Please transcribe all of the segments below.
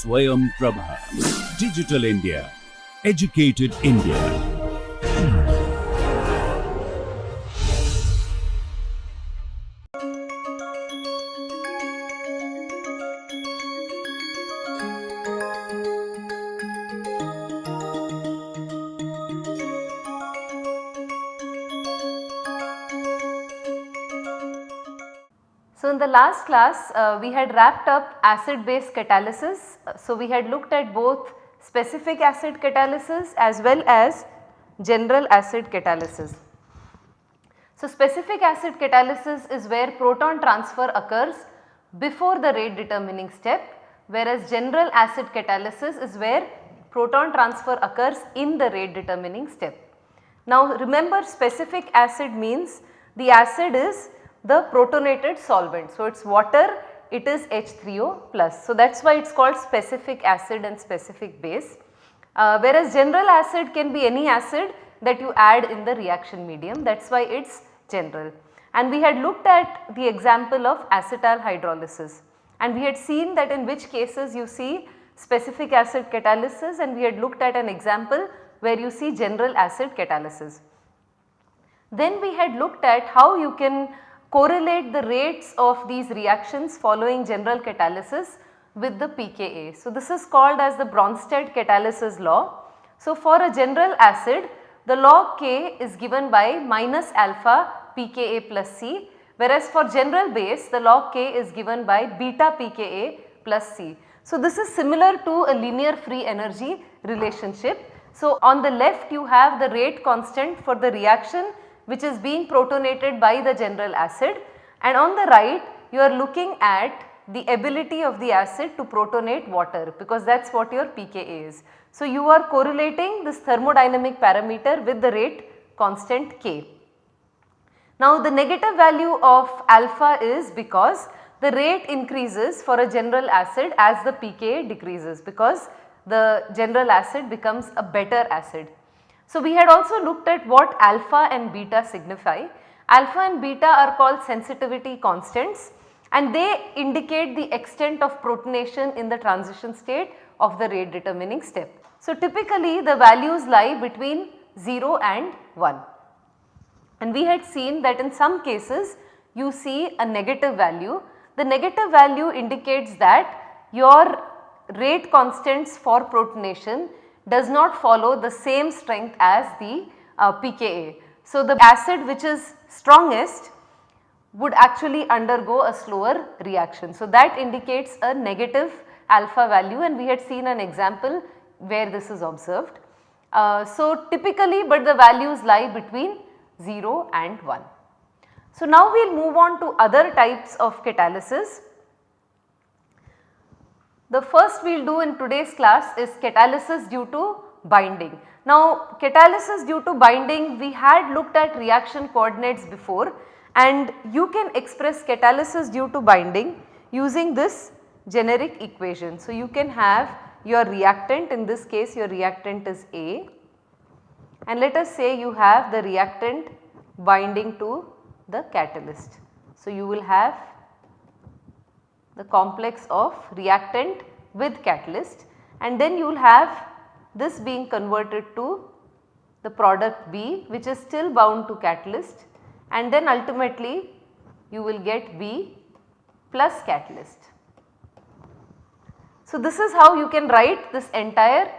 Swayam Prabha. Digital India. Educated India. So, in the last class we had wrapped up acid base catalysis. So, we had looked at both specific acid catalysis as well as general acid catalysis. So, specific acid catalysis is where proton transfer occurs before the rate determining step, whereas general acid catalysis is where proton transfer occurs in the rate determining step. Now, remember, specific acid means the acid is the protonated solvent. So, it is water, it is H3O plus. So, that is why it is called specific acid and specific base, whereas general acid can be any acid that you add in the reaction medium, that is why it is general. And we had looked at the example of acetal hydrolysis, and we had seen that in which cases you see specific acid catalysis, and we had looked at an example where you see general acid catalysis. Then we had looked at how you can correlate the rates of these reactions following general catalysis with the pKa. So, this is called as the Bronsted catalysis law. So, for a general acid, the log K is given by minus alpha pKa plus C, whereas for general base the log K is given by beta pKa plus C. So, this is similar to a linear free energy relationship. So, on the left you have the rate constant for the reaction which is being protonated by the general acid, and on the right you are looking at the ability of the acid to protonate water, because that is what your pKa is. So, you are correlating this thermodynamic parameter with the rate constant K. Now, the negative value of alpha is because the rate increases for a general acid as the pKa decreases, because the general acid becomes a better acid. So, we had also looked at what alpha and beta signify. Alpha and beta are called sensitivity constants, and they indicate the extent of protonation in the transition state of the rate determining step. So, typically the values lie between 0 and 1, and we had seen that in some cases you see a negative value. The negative value indicates that your rate constants for protonation does not follow the same strength as the pKa. So, the acid which is strongest would actually undergo a slower reaction. So, that indicates a negative alpha value, and we had seen an example where this is observed. So, typically, but the values lie between 0 and 1. So, now we will move on to other types of catalysis. The first we will do in today's class is catalysis due to binding. Now, catalysis due to binding, we had looked at reaction coordinates before, and you can express catalysis due to binding using this generic equation. So, you can have your reactant, in this case your reactant is A, and let us say you have the reactant binding to the catalyst. So, you will have the complex of reactant with catalyst, and then you will have this being converted to the product B, which is still bound to catalyst, and then ultimately you will get B plus catalyst. So, this is how you can write this entire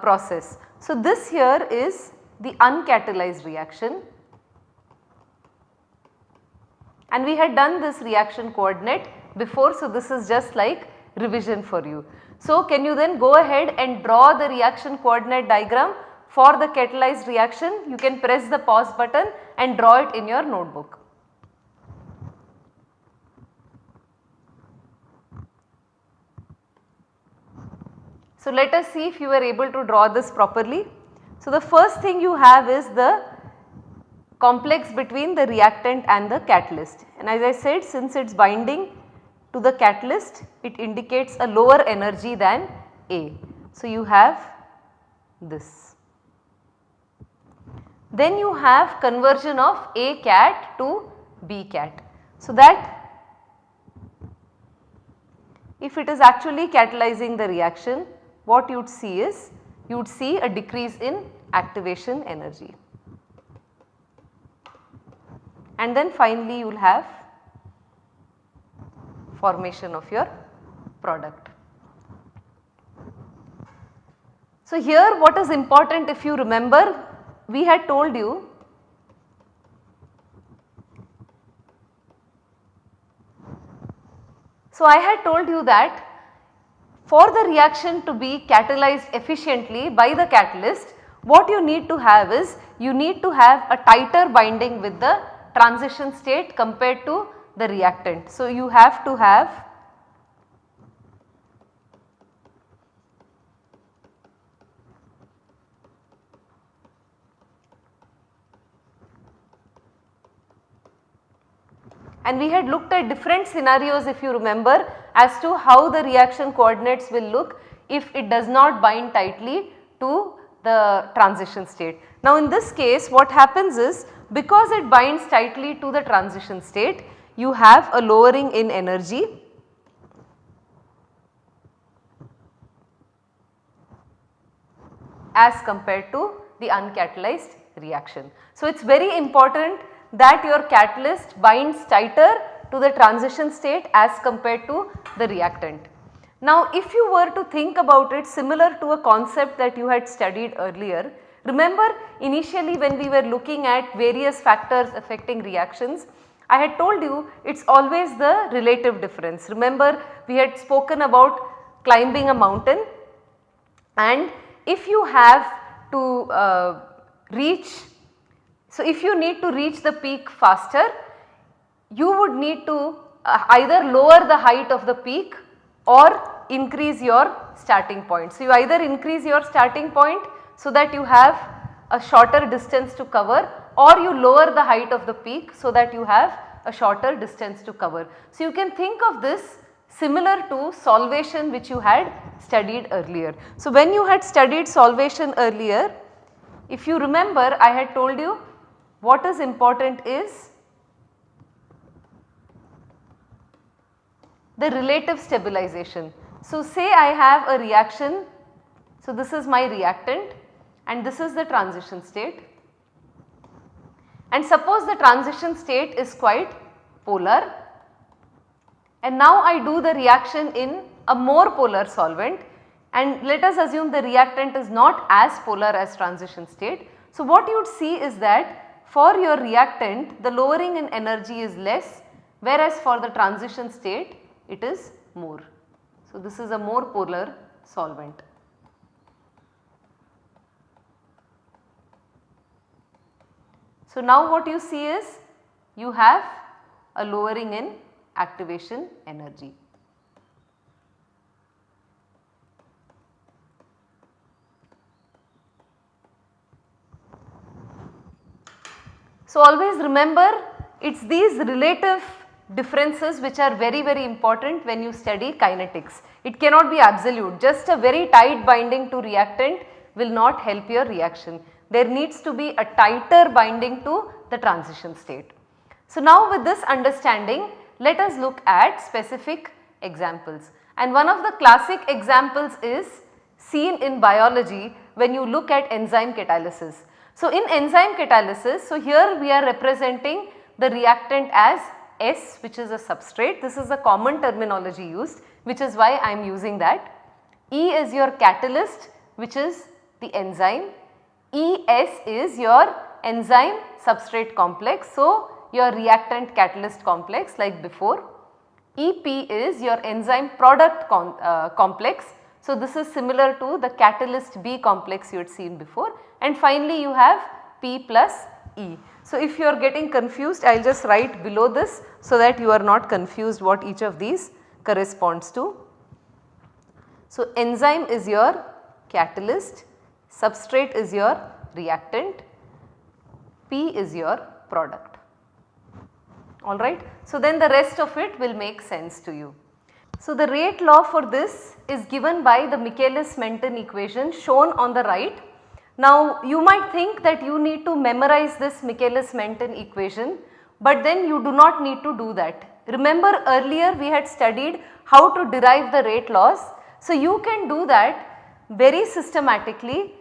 process. So, this here is the uncatalyzed reaction, and we had done this reaction coordinate before. So, this is just like revision for you. So, can you then go ahead and draw the reaction coordinate diagram for the catalyzed reaction? You can press the pause button and draw it in your notebook. So, let us see if you were able to draw this properly. So, the first thing you have is the complex between the reactant and the catalyst, and as I said, since it is binding to the catalyst, it indicates a lower energy than A. So, you have this. Then you have conversion of A cat to B cat. So, that if it is actually catalyzing the reaction, what you would see is, you would see a decrease in activation energy. And then finally you will have formation of your product. So here what is important, if you remember, we had told you that for the reaction to be catalyzed efficiently by the catalyst, what you need to have is, you need to have a tighter binding with the transition state compared to the reactant. So you have to have and we had looked at different scenarios, if you remember, as to how the reaction coordinates will look if it does not bind tightly to the transition state. Now in this case what happens is, because it binds tightly to the transition state, you have a lowering in energy as compared to the uncatalyzed reaction. So it is very important that your catalyst binds tighter to the transition state as compared to the reactant. Now if you were to think about it similar to a concept that you had studied earlier, remember initially when we were looking at various factors affecting reactions, I had told you it is always the relative difference. Remember we had spoken about climbing a mountain, and if you have to if you need to reach the peak faster, you would need to either lower the height of the peak or increase your starting point. So you either increase your starting point so that you have a shorter distance to cover, or you lower the height of the peak so that you have a shorter distance to cover. So you can think of this similar to solvation which you had studied earlier. So when you had studied solvation earlier, if you remember, I had told you what is important is the relative stabilization. So say I have a reaction, so this is my reactant and this is the transition state, and suppose the transition state is quite polar, and now I do the reaction in a more polar solvent, and let us assume the reactant is not as polar as transition state. So what you would see is that for your reactant the lowering in energy is less, whereas for the transition state it is more. So this is a more polar solvent. So now what you see is, you have a lowering in activation energy. So always remember, it is these relative differences which are very important when you study kinetics. It cannot be absolute, just a very tight binding to reactant will not help your reaction. There needs to be a tighter binding to the transition state. So now with this understanding, let us look at specific examples, and one of the classic examples is seen in biology when you look at enzyme catalysis. So in enzyme catalysis, so here we are representing the reactant as S, which is a substrate. This is a common terminology used, which is why I am using that. E is your catalyst, which is the enzyme. ES is your enzyme substrate complex, so your reactant catalyst complex like before. EP is your enzyme product complex, so this is similar to the catalyst B complex you had seen before, and finally you have P plus E. So if you are getting confused, I will just write below this so that you are not confused what each of these corresponds to. So enzyme is your catalyst, substrate is your reactant, P is your product. Alright. So then the rest of it will make sense to you. So the rate law for this is given by the Michaelis-Menten equation shown on the right. Now you might think that you need to memorize this Michaelis-Menten equation, but then you do not need to do that. Remember earlier we had studied how to derive the rate laws. So, you can do that very systematically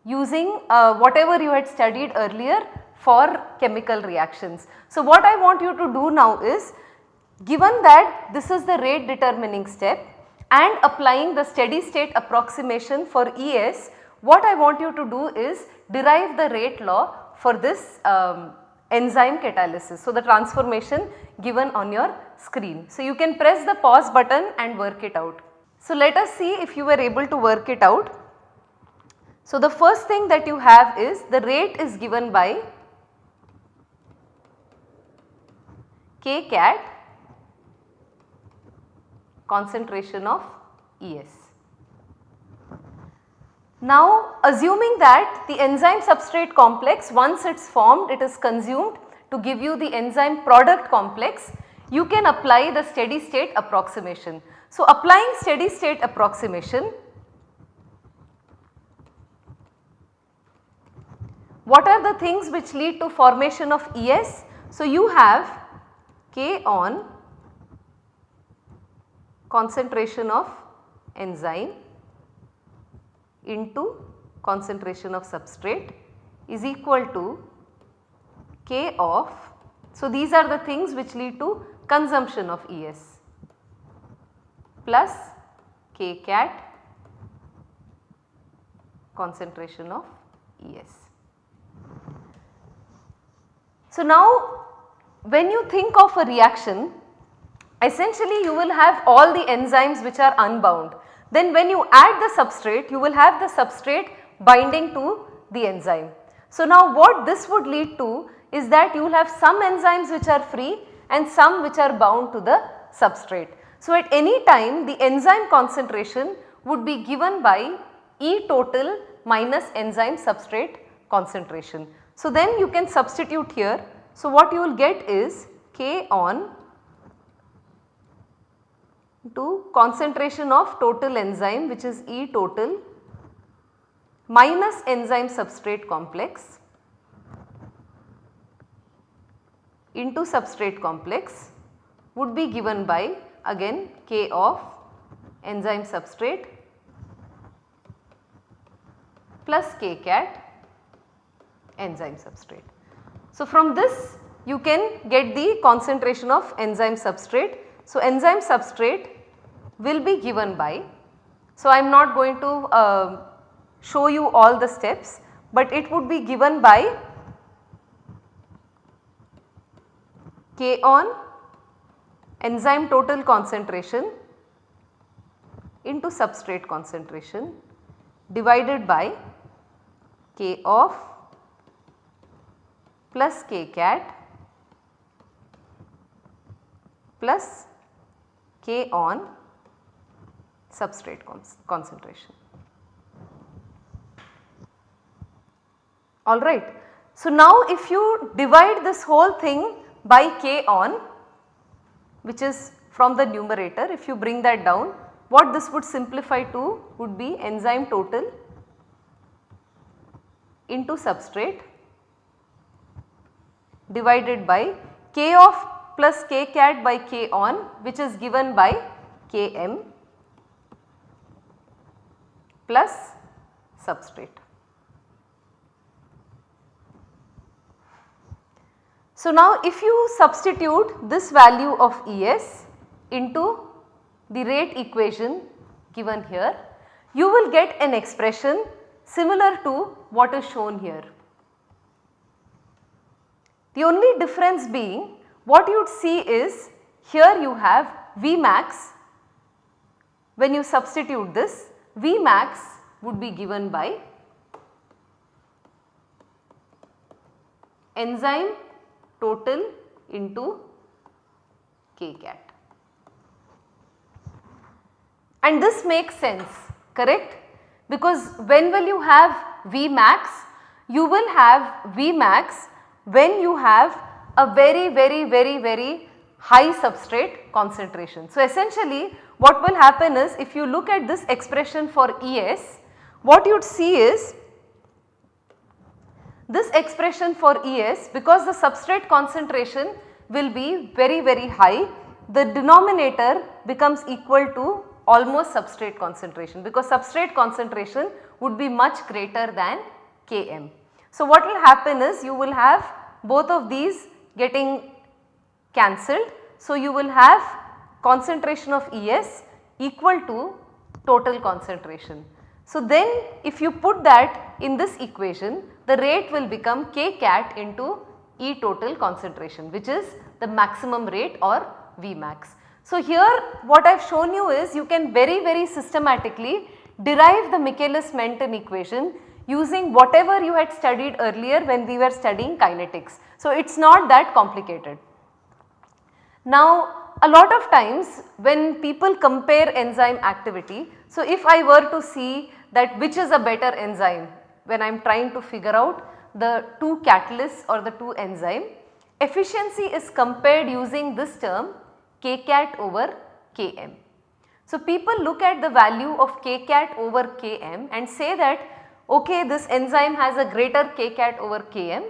using whatever you had studied earlier for chemical reactions. So, what I want you to do now is, given that this is the rate determining step and applying the steady state approximation for ES, what I want you to do is derive the rate law for this enzyme catalysis. So, the transformation given on your screen. So, you can press the pause button and work it out. So, let us see if you were able to work it out. So, the first thing that you have is the rate is given by K cat concentration of ES. Now, assuming that the enzyme substrate complex, once it is formed, it is consumed to give you the enzyme product complex, you can apply the steady state approximation. So, applying steady state approximation, what are the things which lead to formation of ES? So, you have K on concentration of enzyme into concentration of substrate is equal to K of, so these are the things which lead to consumption of ES, plus K cat concentration of ES. So, now when you think of a reaction, essentially you will have all the enzymes which are unbound. Then when you add the substrate, you will have the substrate binding to the enzyme. So, now what this would lead to is that you will have some enzymes which are free and some which are bound to the substrate. So, at any time the enzyme concentration would be given by E total minus enzyme substrate concentration. So, then you can substitute here. So, what you will get is K on to concentration of total enzyme, which is E total minus enzyme substrate complex into substrate complex would be given by again K of enzyme substrate plus K cat enzyme substrate. So, from this you can get the concentration of enzyme substrate. So, enzyme substrate will be given by, so I am not going to show you all the steps, but it would be given by K on enzyme total concentration into substrate concentration divided by K of plus K cat plus K on substrate concentration. Alright. So, now if you divide this whole thing by K on, which is from the numerator, if you bring that down, what this would simplify to would be enzyme total into substrate divided by K of plus K cat by K on, which is given by Km plus substrate. So, now if you substitute this value of ES into the rate equation given here, you will get an expression similar to what is shown here. The only difference being, what you would see is here you have Vmax. When you substitute this, Vmax would be given by enzyme total into K cat. And this makes sense, correct? Because when will you have Vmax? You will have Vmax when you have a very high substrate concentration. So, essentially what will happen is, if you look at this expression for ES, what you would see is this expression for ES, because the substrate concentration will be very high, the denominator becomes equal to almost substrate concentration, because substrate concentration would be much greater than Km. So, what will happen is you will have both of these getting cancelled. So, you will have concentration of Es equal to total concentration. So, then if you put that in this equation, the rate will become K cat into E total concentration, which is the maximum rate or Vmax. So, here what I have shown you is you can very systematically derive the Michaelis-Menten equation using whatever you had studied earlier when we were studying kinetics. So, it is not that complicated. Now, a lot of times when people compare enzyme activity, so if I were to see that which is a better enzyme when I am trying to figure out the two catalysts or the two enzyme, efficiency is compared using this term K cat over Km. So, people look at the value of K cat over Km and say that okay, this enzyme has a greater K cat over Km,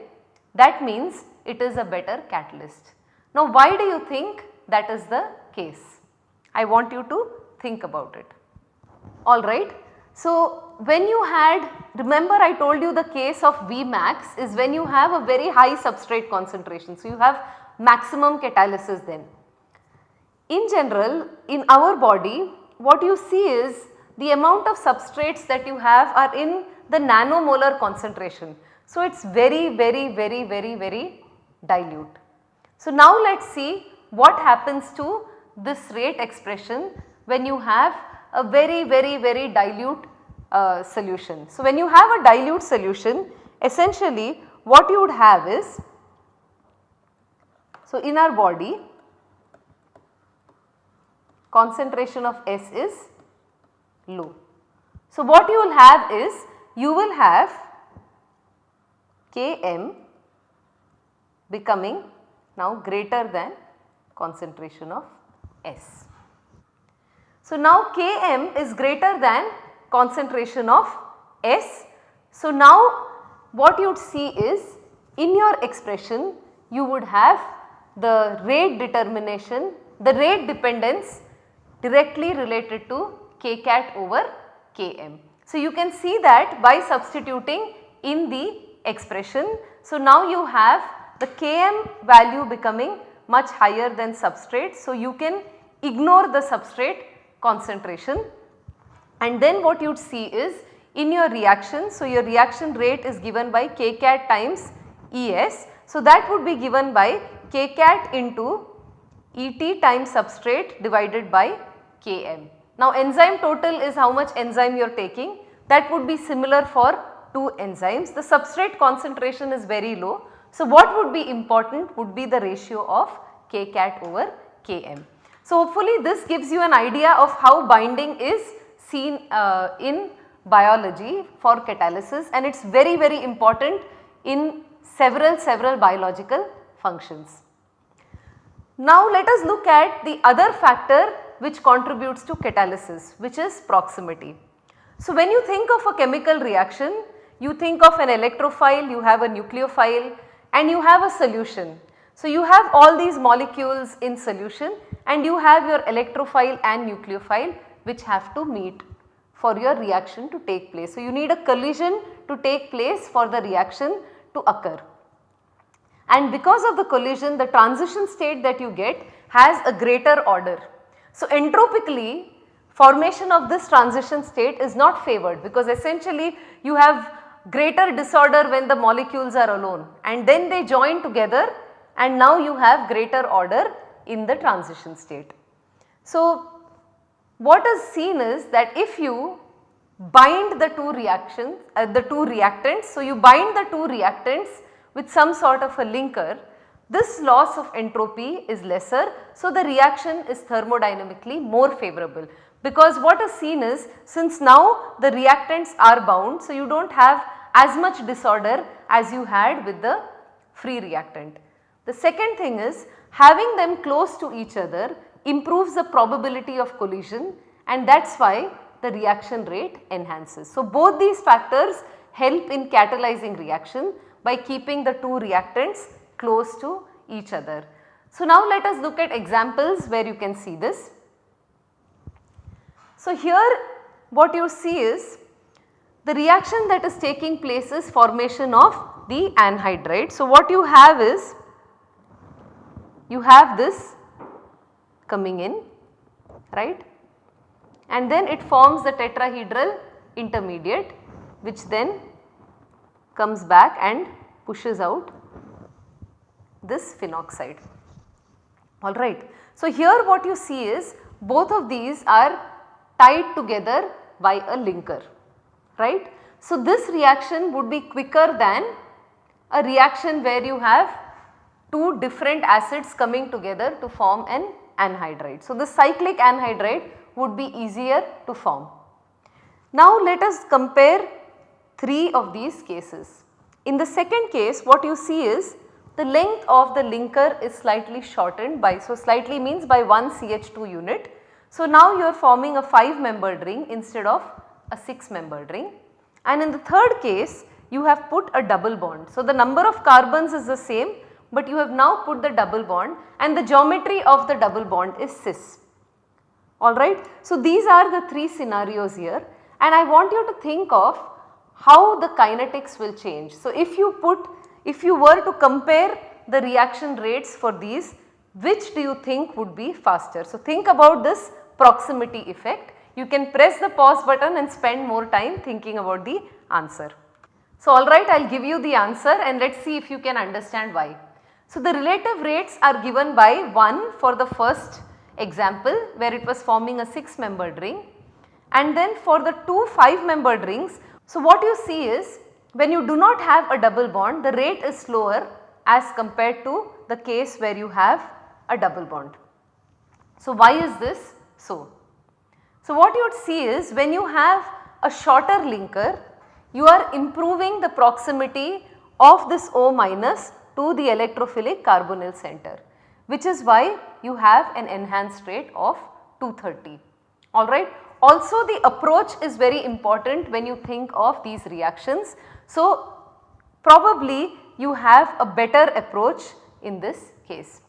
that means it is a better catalyst. Now, why do you think that is the case? I want you to think about it. Alright. So, when you had, remember I told you the case of Vmax is when you have a very high substrate concentration. So, you have maximum catalysis then. In general, in our body, what you see is the amount of substrates that you have are in the nanomolar concentration. So, it is very dilute. So, now let us see what happens to this rate expression when you have a very dilute solution. So, when you have a dilute solution, essentially what you would have is, so in our body concentration of S is low. So, what you will have is you will have Km becoming now greater than concentration of S. So, now Km is greater than concentration of S. So, now what you would see is in your expression you would have the rate determination, the rate dependence directly related to K cat over Km. So, you can see that by substituting in the expression. So, now you have the Km value becoming much higher than substrate. So, you can ignore the substrate concentration, and then what you would see is in your reaction. So, your reaction rate is given by K cat times Es. So, that would be given by K cat into Et times substrate divided by Km. Now, enzyme total is how much enzyme you are taking, that would be similar for two enzymes. The substrate concentration is very low. So, what would be important would be the ratio of K cat over Km. So, hopefully this gives you an idea of how binding is seen in biology for catalysis, and it is very important in several biological functions. Now, let us look at the other factor which contributes to catalysis, which is proximity. So, when you think of a chemical reaction, you think of an electrophile, you have a nucleophile and you have a solution. So, you have all these molecules in solution and you have your electrophile and nucleophile which have to meet for your reaction to take place. So, you need a collision to take place for the reaction to occur. And because of the collision, the transition state that you get has a greater order. So, entropically formation of this transition state is not favored, because essentially you have greater disorder when the molecules are alone and then they join together and now you have greater order in the transition state. So, what is seen is that if you bind the two reactions, the two reactants, so you bind the two reactants with some sort of a linker, this loss of entropy is lesser. So, the reaction is thermodynamically more favorable, because what is seen is since now the reactants are bound, so you do not have as much disorder as you had with the free reactant. The second thing is having them close to each other improves the probability of collision, and that is why the reaction rate enhances. So, both these factors help in catalyzing reaction by keeping the two reactants close to each other. So now let us look at examples where you can see this. So here what you see is the reaction that is taking place is formation of the anhydride. So what you have is, you have this coming in, right, and then it forms the tetrahedral intermediate, which then comes back and pushes out this phenoxide. Alright. So here what you see is both of these are tied together by a linker, right. So this reaction would be quicker than a reaction where you have two different acids coming together to form an anhydride. So the cyclic anhydride would be easier to form. Now let us compare 3 of these cases. In the second case what you see is the length of the linker is slightly shortened by, so slightly means by 1 CH2 unit. So now you are forming a 5-membered ring instead of a 6-membered ring, and in the third case you have put a double bond. So the number of carbons is the same, but you have now put the double bond and the geometry of the double bond is cis. Alright. So these are the 3 scenarios here, and I want you to think of how the kinetics will change. So if you were to compare the reaction rates for these, which do you think would be faster? So think about this proximity effect. You can press the pause button and spend more time thinking about the answer. So alright, I will give you the answer and let us see if you can understand why. So the relative rates are given by 1 for the first example where it was forming a 6-membered ring, and then for the 2 5-membered rings. So what you see is when you do not have a double bond, the rate is slower as compared to the case where you have a double bond. So why is this so? So what you would see is when you have a shorter linker, you are improving the proximity of this O minus to the electrophilic carbonyl center, which is why you have an enhanced rate of 230. Alright. Also the approach is very important when you think of these reactions. So probably you have a better approach in this case.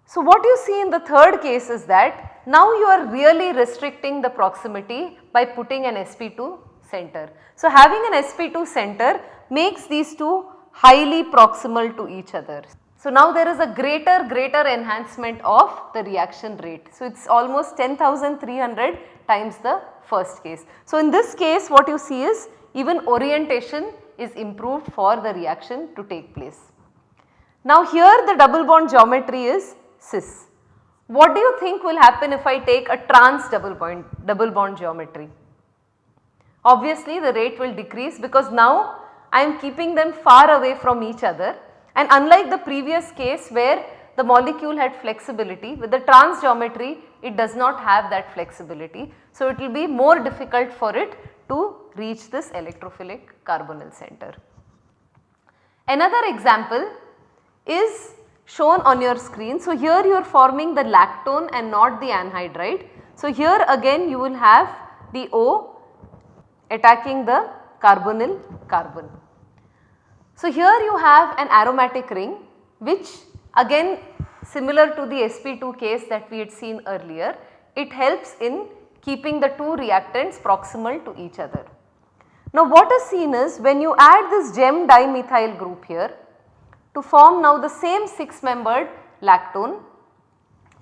So what you see in the third case is that now you are really restricting the proximity by putting an sp2 center. So having an sp2 center makes these two highly proximal to each other. So now there is a greater enhancement of the reaction rate. So it is almost 10,300 times the first case. So in this case what you see is even orientation is improved for the reaction to take place. Now here the double bond geometry is cis. What do you think will happen if I take a trans double bond geometry? Obviously the rate will decrease because now I am keeping them far away from each other, and unlike the previous case where the molecule had flexibility, with the trans geometry it does not have that flexibility. So it will be more difficult for it to reach this electrophilic carbonyl center. Another example is shown on your screen. So here you are forming the lactone and not the anhydride. So here again you will have the O attacking the carbonyl carbon. So here you have an aromatic ring, which again similar to the sp2 case that we had seen earlier, it helps in keeping the two reactants proximal to each other. Now what is seen is when you add this gem dimethyl group here to form now the same 6-membered lactone,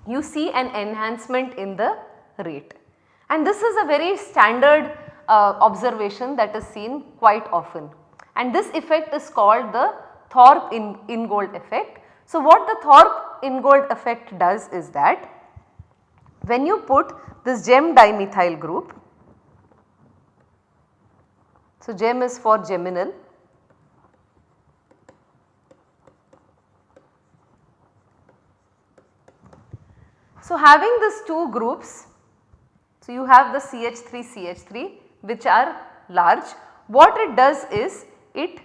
you see an enhancement in the rate, and this is a very standard observation that is seen quite often, and this effect is called the Thorpe-Ingold effect. So what the Thorpe-Ingold effect does is that when you put this gem dimethyl group, so gem is for geminal, so having these two groups, so you have the CH3 which are large, what it does is it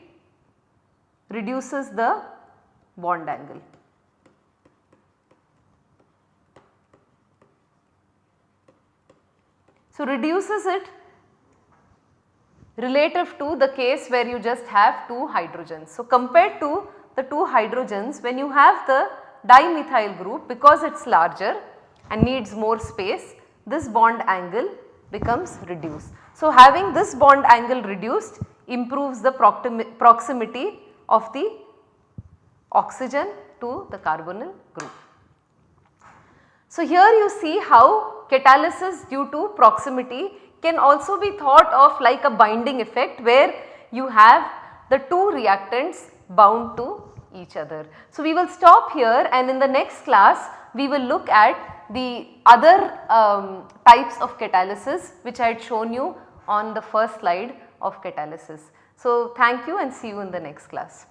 reduces the bond angle. So reduces it relative to the case where you just have two hydrogens. So compared to the 2 hydrogens, when you have the dimethyl group, because it is larger and needs more space, this bond angle becomes reduced. So, having this bond angle reduced improves the proximity of the oxygen to the carbonyl group. So, here you see how catalysis due to proximity can also be thought of like a binding effect, where you have the 2 reactants bound to each other. So, we will stop here, and in the next class we will look at the other types of catalysis which I had shown you on the first slide of catalysis. So, thank you and see you in the next class.